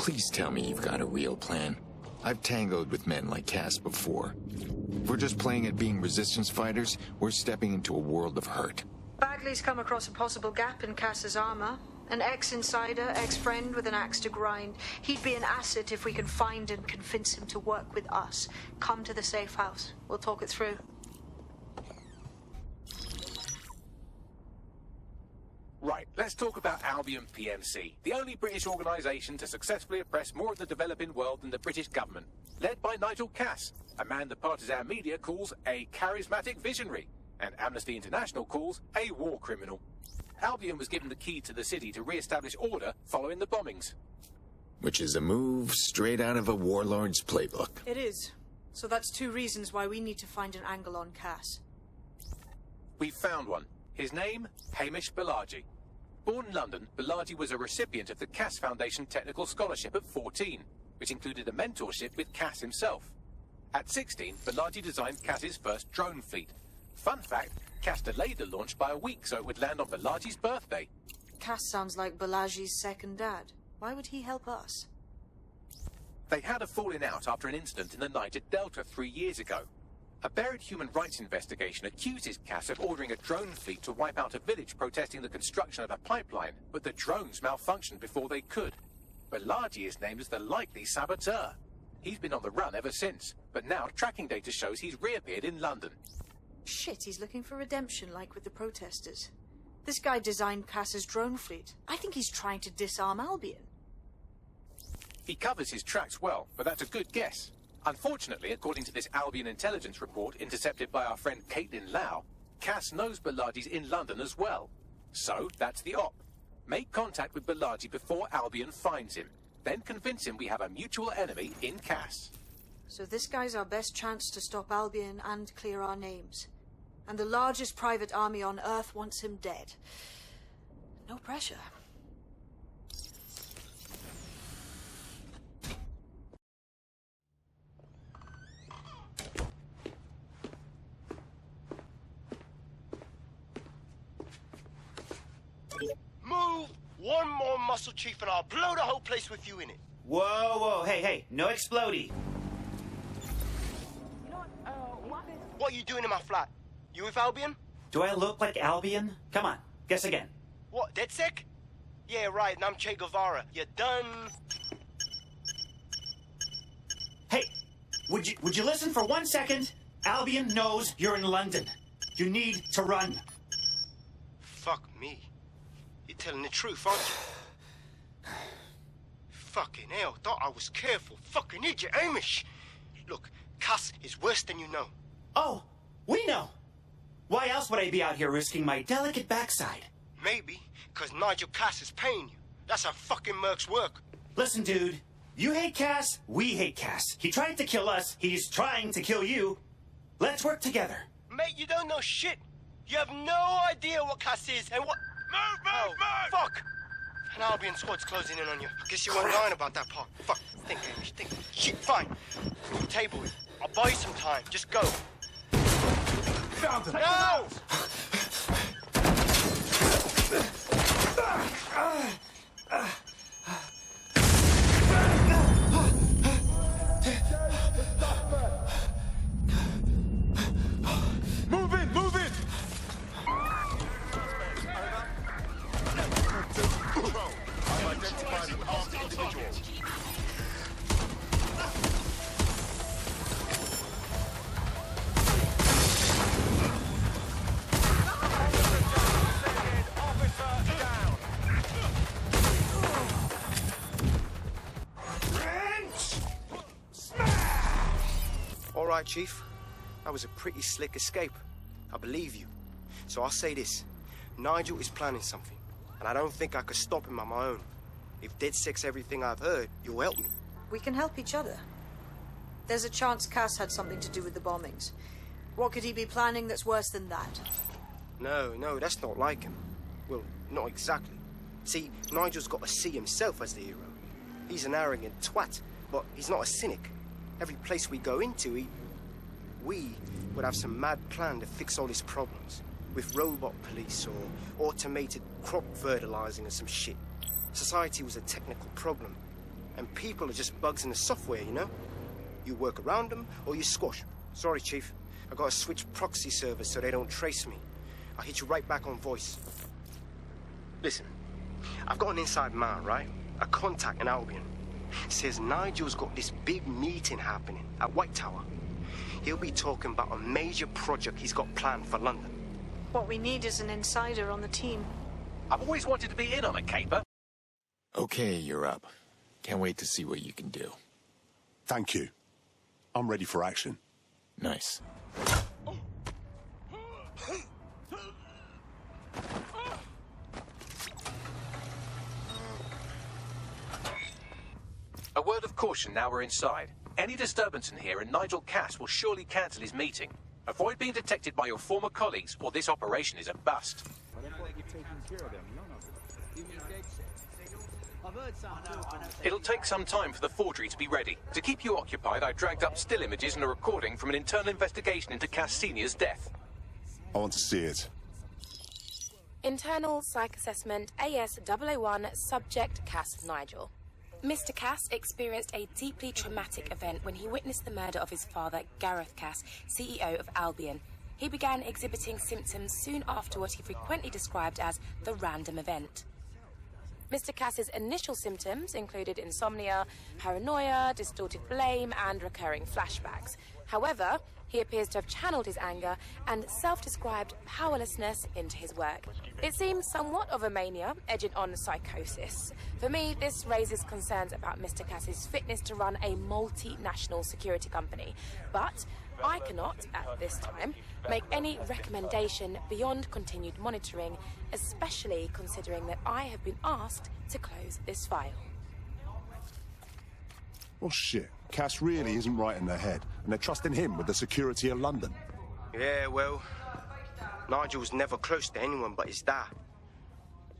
Please tell me you've got a real plan. I've tangoed with men like Cass before. If we're just playing at being resistance fighters, we're stepping into a world of hurt. Bagley's come across a possible gap in Cass's armor. An ex-insider, ex-friend with an axe to grind. He'd be an asset if we can find and convince him to work with us. Come to the safe house. We'll talk it through. Right, let's talk about Albion PMC, the only British organisation to successfully oppress more of the developing world than the British government. Led by Nigel Cass, a man the partisan media calls a charismatic visionary, and Amnesty International calls a war criminal. Albion was given the key to the city to re-establish order following the bombings. Which is a move straight out of a warlord's playbook. It is. So that's two reasons why we need to find an angle on Cass. We've found one. His name, Hamish Balaji. Born in London, Balaji was a recipient of the Cass Foundation Technical Scholarship at 14, which included a mentorship with Cass himself. At 16, Balaji designed Cass's first drone fleet. Fun fact, Cass delayed the launch by a week so it would land on Balaji's birthday. Cass sounds like Balaji's second dad. Why would he help us? They had a falling out after an incident in the Niger Delta 3 years ago. A buried human rights investigation accuses Cass of ordering a drone fleet to wipe out a village protesting the construction of a pipeline, but the drones malfunctioned before they could. Balaji is named as the likely saboteur. He's been on the run ever since, but now tracking data shows he's reappeared in London. Shit, he's looking for redemption like with the protesters. This guy designed Cass's drone fleet. I think he's trying to disarm Albion. He covers his tracks well, but that's a good guess. Unfortunately, according to this Albion intelligence report intercepted by our friend Caitlin Lau, Cass knows Balaji's in London as well. So, that's the op. Make contact with Balaji before Albion finds him. Then convince him we have a mutual enemy in Cass. So this guy's our best chance to stop Albion and clear our names. And the largest private army on Earth wants him dead. No pressure. Move one more muscle, Chief, and I'll blow the whole place with you in it. Whoa, whoa, hey, no explodey. What are you doing in my flat? You with Albion? Do I look like Albion? Come on, guess again. What, DedSec? Yeah, right, and I'm Che Guevara. You done? Hey, would you listen for 1 second? Albion knows you're in London. You need to run. Fuck me. You're telling the truth, aren't you? Fucking hell, thought I was careful. Fucking idiot, Hamish. Look, Cass is worse than you know. Oh, we know. Why else would I be out here risking my delicate backside? Maybe, because Nigel Cass is paying you. That's how fucking mercs work. Listen, dude. You hate Cass, we hate Cass. He tried to kill us, he's trying to kill you. Let's work together. Mate, you don't know shit. You have no idea what Cass is and what... Move! Fuck! An Albion squad's closing in on you. I guess you weren't lying about that part. Fuck. Think, Hamish, think. Shit, fine. Move the table. I'll buy you some time. Just go. Found him! No! Move in! Move in! I've identified an armed individual. All right, Chief. That was a pretty slick escape. I believe you. So I'll say this. Nigel is planning something, and I don't think I could stop him on my own. If DedSec's everything I've heard, you'll help me. We can help each other. There's a chance Cass had something to do with the bombings. What could he be planning that's worse than that? No, that's not like him. Well, not exactly. See, Nigel's got to see himself as the hero. He's an arrogant twat, but he's not a cynic. Every place we go into, we would have some mad plan to fix all his problems. With robot police or automated crop fertilizing or some shit. Society was a technical problem. And people are just bugs in the software, you know? You work around them, or you squash them. Sorry, Chief. I gotta switch proxy servers so they don't trace me. I'll hit you right back on voice. Listen, I've got an inside man, right? A contact in Albion. Says Nigel's got this big meeting happening at White Tower. He'll be talking about a major project he's got planned for London. What we need is an insider on the team. I've always wanted to be in on a caper. Okay, you're up. Can't wait to see what you can do. Thank you. I'm ready for action. Nice. A word of caution now we're inside. Any disturbance in here and Nigel Cass will surely cancel his meeting. Avoid being detected by your former colleagues or this operation is a bust. It'll take some time for the forgery to be ready. To keep you occupied, I dragged up still images and a recording from an internal investigation into Cass Sr.'s death. I want to see it. Internal Psych Assessment AS001 Subject Cass Nigel. Mr. Cass experienced a deeply traumatic event when he witnessed the murder of his father, Gareth Cass, CEO of Albion. He began exhibiting symptoms soon after what he frequently described as the random event. Mr. Cass's initial symptoms included insomnia, paranoia, distorted blame, and recurring flashbacks. However, he appears to have channeled his anger and self-described powerlessness into his work. It seems somewhat of a mania, edging on psychosis. For me, this raises concerns about Mr. Cass's fitness to run a multinational security company. But I cannot, at this time, make any recommendation beyond continued monitoring, especially considering that I have been asked to close this file. Well, shit. Cass really isn't right in their head, and they're trusting him with the security of London. Yeah, well, Nigel's never close to anyone but his dad.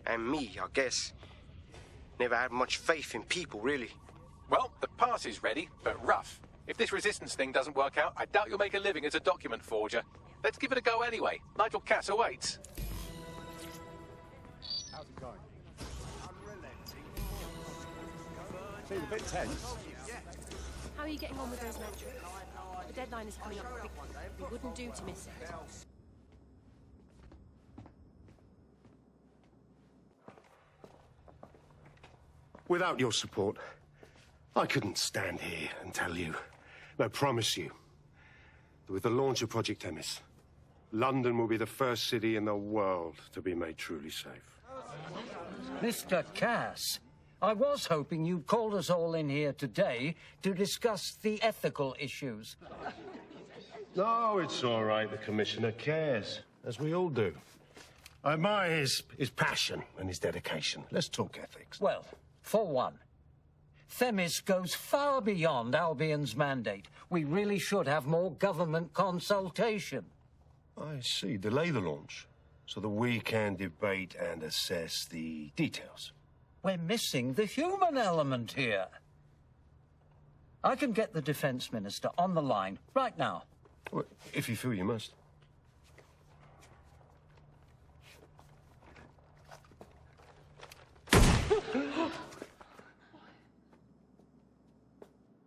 And me, I guess. Never had much faith in people, really. Well, the pass is ready, but rough. If this resistance thing doesn't work out, I doubt you'll make a living as a document forger. Let's give it a go anyway. Nigel Cass awaits. How's it going? Seems a bit tense. How are you getting on with those metrics? The deadline is coming up quickly. We wouldn't do to miss it. Without your support, I couldn't stand here and tell you, I promise you, that with the launch of Project Themis, London will be the first city in the world to be made truly safe. Mr. Cass, I was hoping you'd called us all in here today to discuss the ethical issues. No, it's all right. The Commissioner cares, as we all do. I admire his passion and his dedication. Let's talk ethics. Well, for one, Themis goes far beyond Albion's mandate. We really should have more government consultation. I see. Delay the launch so that we can debate and assess the details. We're missing the human element here. I can get the Defense Minister on the line right now. Well, if you feel you must.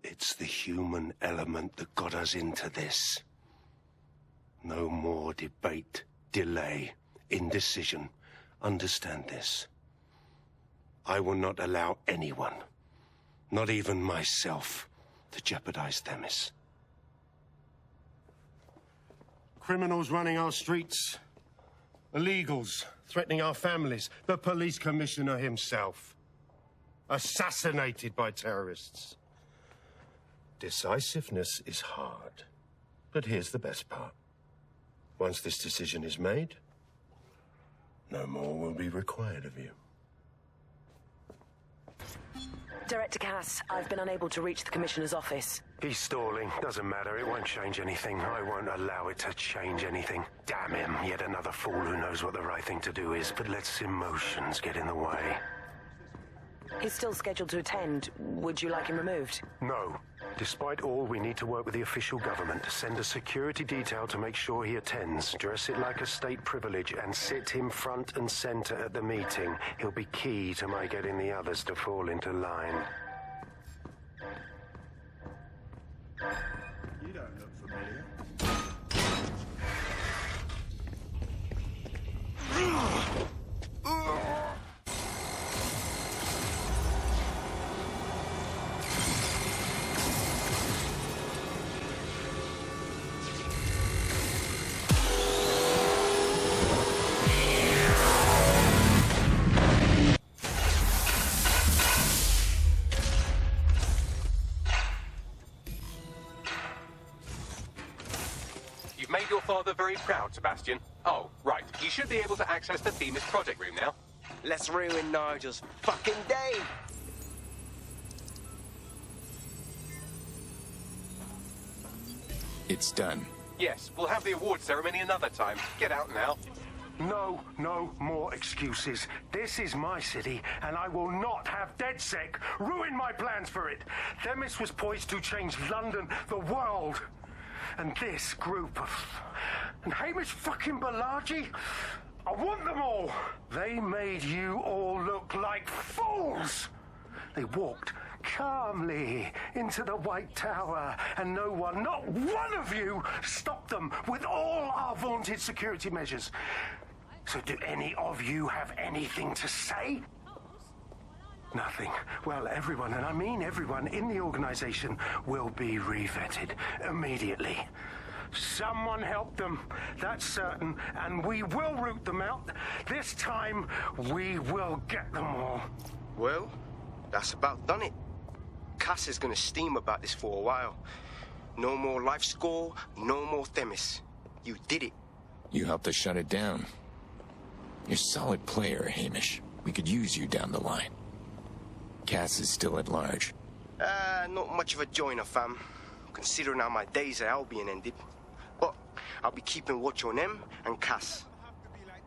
It's the human element that got us into this. No more debate, delay, indecision. Understand this. I will not allow anyone, not even myself, to jeopardize Themis. Criminals running our streets, illegals threatening our families, the police commissioner himself, assassinated by terrorists. Decisiveness is hard, but here's the best part. Once this decision is made, no more will be required of you. Director Cass, I've been unable to reach the Commissioner's office. He's stalling. Doesn't matter. It won't change anything. I won't allow it to change anything. Damn him. Yet another fool who knows what the right thing to do is, but lets emotions get in the way. He's still scheduled to attend. Would you like him removed? No. Despite all, we need to work with the official government to send a security detail to make sure he attends, dress it like a state privilege, and sit him front and center at the meeting. He'll be key to my getting the others to fall into line. made your father very proud, Sebastian. Oh, right. You should be able to access the Themis project room now. Let's ruin Nigel's fucking day. It's done. Yes, we'll have the award ceremony another time. Get out now. No more excuses. This is my city, and I will not have DedSec ruin my plans for it. Themis was poised to change London, the world. And this group of... And Hamish fucking Balaji? I want them all. They made you all look like fools. They walked calmly into the White Tower, and no one, not one of you, stopped them with all our vaunted security measures. So do any of you have anything to say? Nothing. Well, everyone, and I mean everyone in the organization, will be revetted immediately. Someone help them, that's certain, and we will root them out. This time, we will get them all. Well, that's about done it. Cass is gonna steam about this for a while. No more life score, no more Themis. You did it. You helped us shut it down. You're a solid player, Hamish. We could use you down the line. Cass is still at large. Not much of a joiner, fam. Considering how my days at Albion ended. But I'll be keeping watch on them and Cass.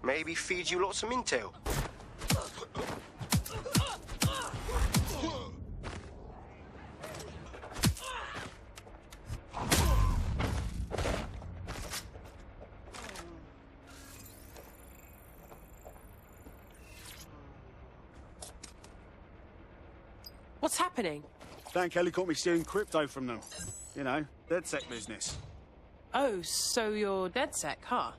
Maybe feed you lots of intel. What's happening? Dan Kelly caught me stealing crypto from them. You know, DedSec business. Oh, so you're DedSec, huh?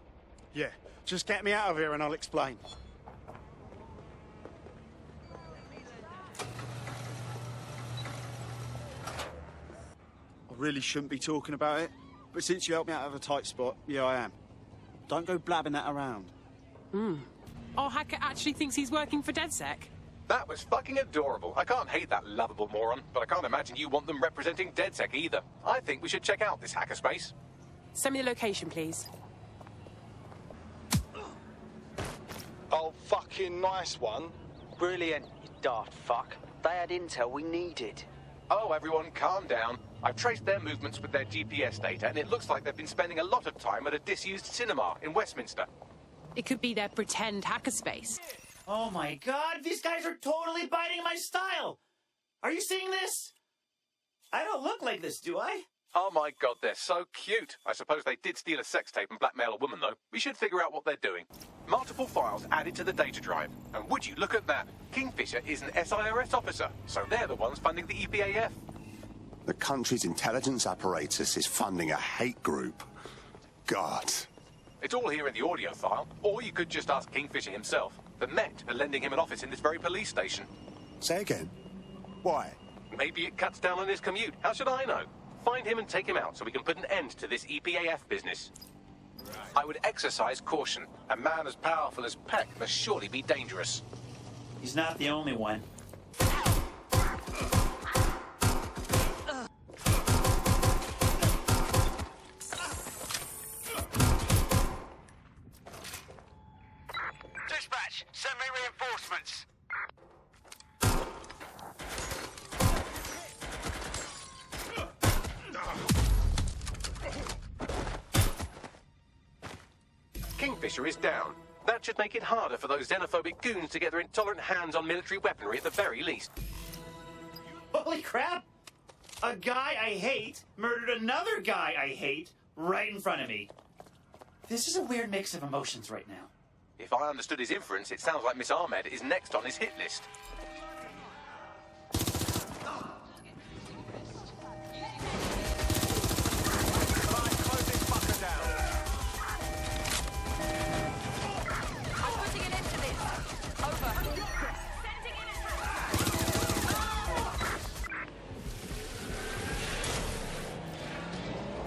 Yeah, just get me out of here and I'll explain. I really shouldn't be talking about it, but since you helped me out of a tight spot, yeah, I am. Don't go blabbing that around. Our hacker actually thinks he's working for DedSec. That was fucking adorable. I can't hate that lovable moron, but I can't imagine you want them representing DedSec either. I think we should check out this hackerspace. Send me the location, please. Oh, fucking nice one. Brilliant, you daft fuck. They had intel we needed. Oh, everyone, calm down. I've traced their movements with their GPS data, and it looks like they've been spending a lot of time at a disused cinema in Westminster. It could be their pretend hackerspace. Oh my god, these guys are totally biting my style! Are you seeing this? I don't look like this, do I? Oh my god, they're so cute. I suppose they did steal a sex tape and blackmail a woman, though. We should figure out what they're doing. Multiple files added to the data drive. And would you look at that? Kingfisher is an SIRS officer, so they're the ones funding the EPAF. The country's intelligence apparatus is funding a hate group. God. It's all here in the audio file, or you could just ask Kingfisher himself. The Met are lending him an office in this very police station. Say again. Why? Maybe it cuts down on his commute. How should I know? Find him and take him out so we can put an end to this EPAF business. I would exercise caution. A man as powerful as Peck must surely be dangerous. He's not the only one. Dispatch, send me reinforcements. Kingfisher is down. That should make it harder for those xenophobic goons to get their intolerant hands on military weaponry at the very least. Holy crap! A guy I hate murdered another guy I hate right in front of me. This is a weird mix of emotions right now. If I understood his inference, it sounds like Miss Ahmed is next on his hit list.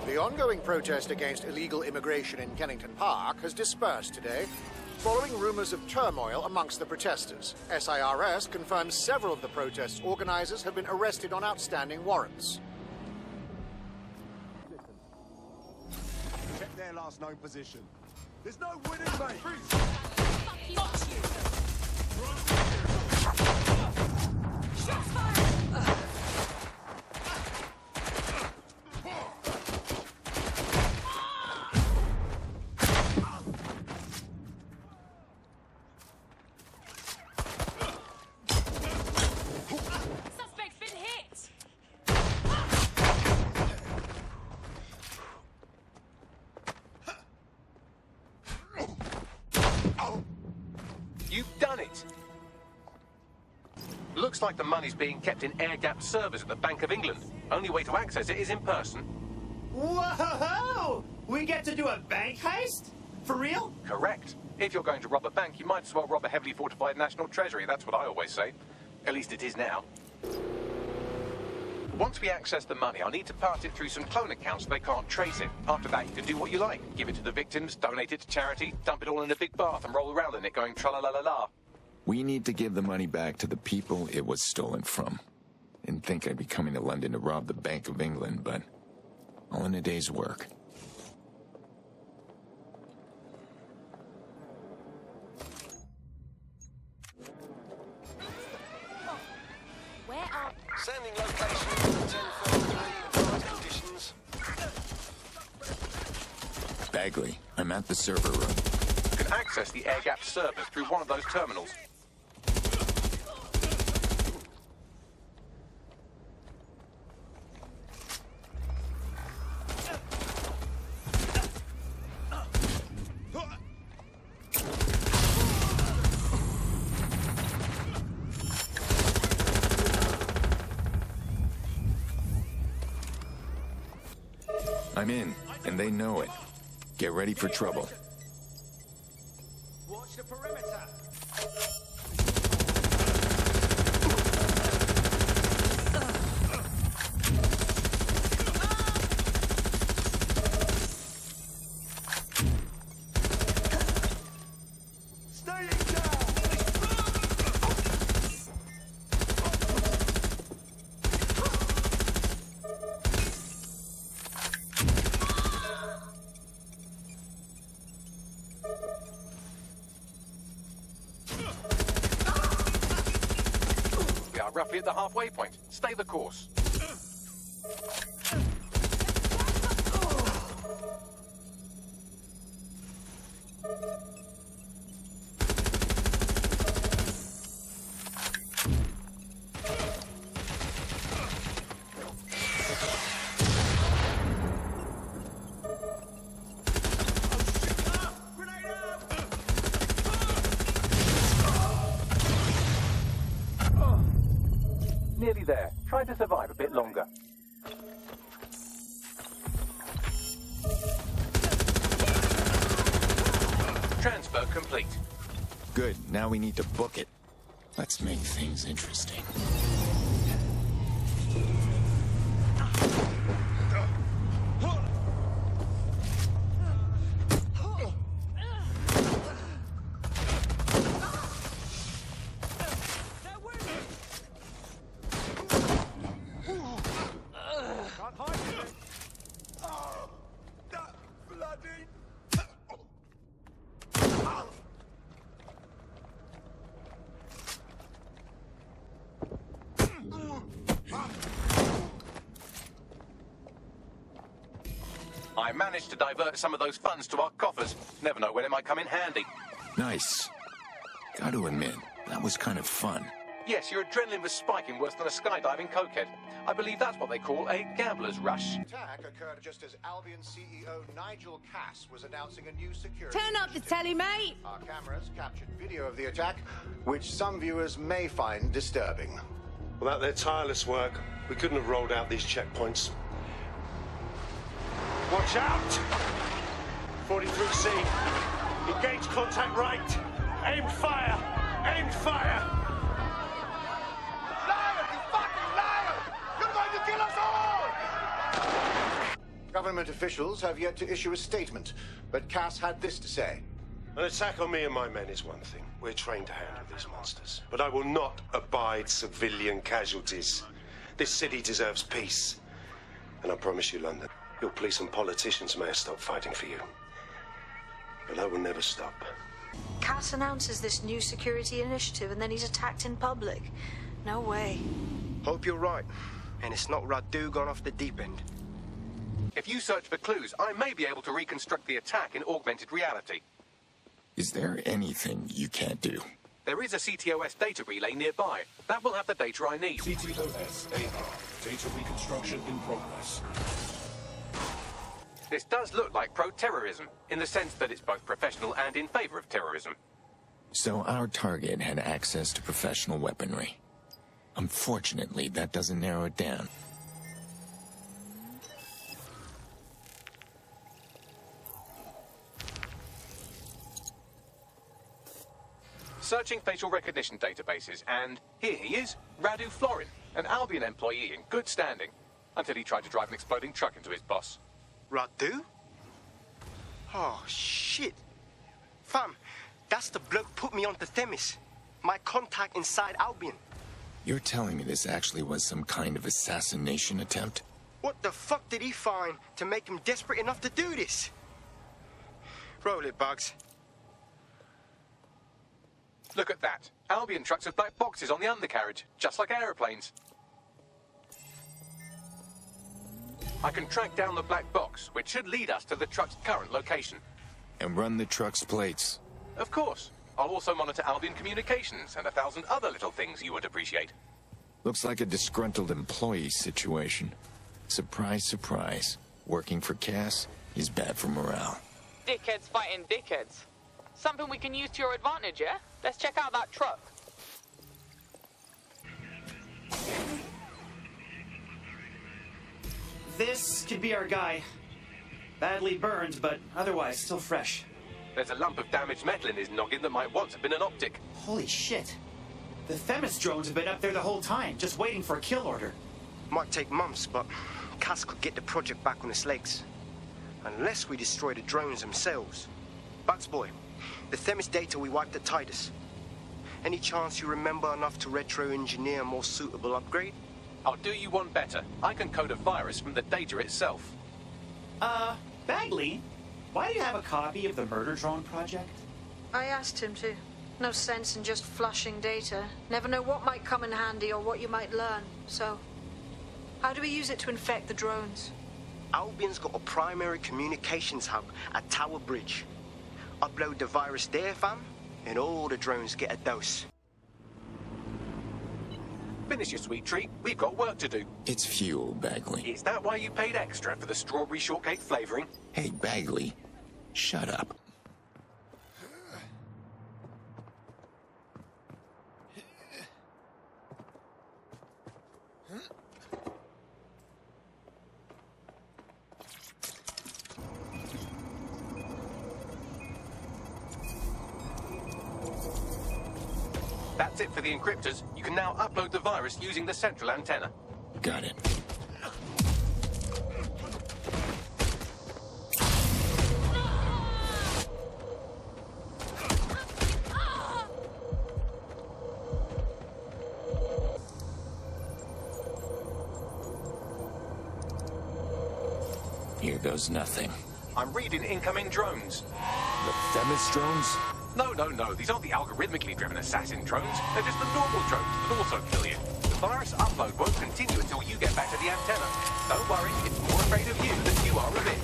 The ongoing protest against illegal immigration in Kennington Park has dispersed today, following rumours of turmoil amongst the protesters. SIRS confirms several of the protest's organisers have been arrested on outstanding warrants. their last known position. There's no winning, mate. Got you. Shots fired. Suspect's been hit. You've done it! Looks like the money's being kept in air-gapped servers at the Bank of England. Only way to access it is in person. Whoa! We get to do a bank heist? For real? Correct. If you're going to rob a bank, you might as well rob a heavily fortified national treasury. That's what I always say. At least it is now. Once we access the money, I'll need to pass it through some clone accounts so they can't trace it. After that, you can do what you like. Give it to the victims, donate it to charity, dump it all in a big bath and roll around in it going tra-la-la-la-la. We need to give the money back to the people it was stolen from. Didn't think I'd be coming to London to rob the Bank of England, but all in a day's work. Where are... Sending location 1043, advised conditions. Bagley, I'm at the server room. You can access the air-gapped servers through one of those terminals. I'm in, and they know it. Get ready for trouble. Watch the perimeter. Roughly at the halfway point. Stay the course. Nearly there. Try to survive a bit longer. Transfer complete. Good, now we need to book it. Let's make things interesting. I managed to divert some of those funds to our coffers. Never know when it might come in handy. Nice. Gotta admit, that was kind of fun. Yes, your adrenaline was spiking worse than a skydiving cokehead. I believe that's what they call a gambler's rush. The attack occurred just as Albion CEO Nigel Cass was announcing a new security Turn up the telly, mate! Our cameras captured video of the attack, which some viewers may find disturbing. Without their tireless work, we couldn't have rolled out these checkpoints. Watch out! 43C. Engage contact right. Aimed fire. Aimed fire. Liar, you fucking liar! You're going to kill us all! Government officials have yet to issue a statement, but Cass had this to say. An attack on me and my men is one thing. We're trained to handle these monsters. But I will not abide civilian casualties. This city deserves peace. And I promise you, London, Your police and politicians may have stopped fighting for you, but that will never stop. Cass announces this new security initiative and then he's attacked in public. No way. Hope you're right, and it's not Radu gone off the deep end. If you search for clues, I may be able to reconstruct the attack in augmented reality. Is there anything you can't do? There is a CTOS data relay nearby. That will have the data I need. CTOS AR. Data reconstruction in progress. This does look like pro-terrorism, in the sense that it's both professional and in favor of terrorism. So our target had access to professional weaponry. Unfortunately, that doesn't narrow it down. Searching facial recognition databases, and here he is, Radu Florin, an Albion employee in good standing, until he tried to drive an exploding truck into his boss. Radu? Oh, shit. Fam, that's the bloke put me onto Themis. My contact inside Albion. You're telling me this actually was some kind of assassination attempt? What the fuck did he find to make him desperate enough to do this? Roll it, Bugs. Look at that. Albion trucks with black boxes on the undercarriage, just like aeroplanes. I can track down the black box, which should lead us to the truck's current location. And run the truck's plates? Of course. I'll also monitor Albion communications and 1,000 other little things you would appreciate. Looks like a disgruntled employee situation. Surprise, surprise. Working for Cass is bad for morale. Dickheads fighting dickheads. Something we can use to your advantage, yeah? Let's check out that truck. This could be our guy. Badly burned, but otherwise still fresh. There's a lump of damaged metal in his noggin that might once have been an optic. Holy shit. The Themis drones have been up there the whole time, just waiting for a kill order. Might take months, but Cass could get the project back on its legs. Unless we destroy the drones themselves. Bugs boy, the Themis data we wiped at Titus. Any chance you remember enough to retro-engineer a more suitable upgrade? I'll do you one better. I can code a virus from the data itself. Bagley? Why do you have a copy of the murder drone project? I asked him to. No sense in just flushing data. Never know what might come in handy or what you might learn. So, how do we use it to infect the drones? Albion's got a primary communications hub at Tower Bridge. Upload the virus there, fam, and all the drones get a dose. Finish your sweet treat. We've got work to do. It's fuel, Bagley. Is that why you paid extra for the strawberry shortcake flavoring? Hey, Bagley, shut up. That's it for the encryptors. You can now upload the virus using the central antenna. Got it. Here goes nothing. I'm reading incoming drones. The Themis drones? No. These aren't the algorithmically driven assassin drones. They're just the normal drones that also kill you. The virus upload won't continue until you get back to the antenna. Don't worry, it's more afraid of you than you are of it.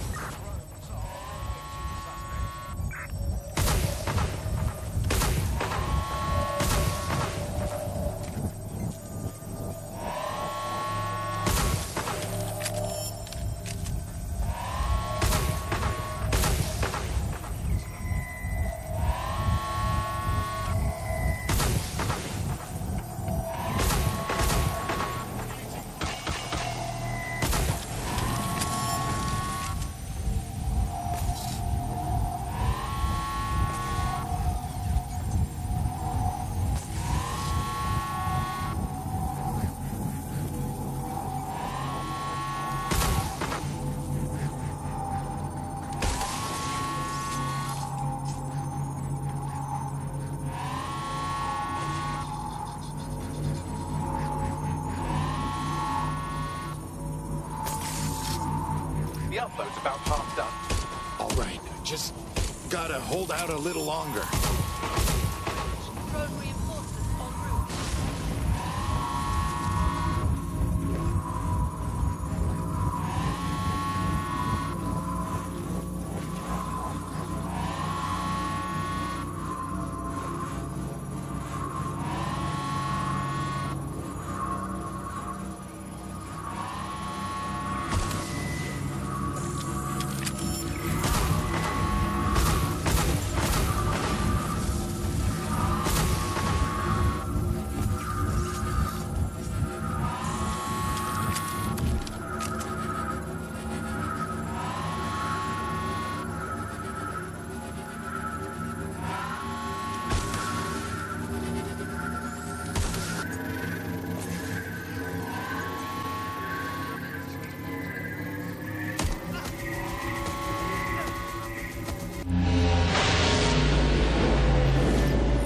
The upload's about half done. All right, just gotta hold out a little longer. Road reinforcements en route.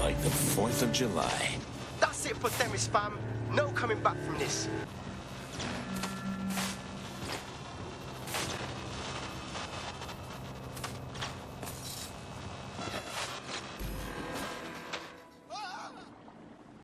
Like the 4th of July. That's it for Themis, fam. No coming back from this.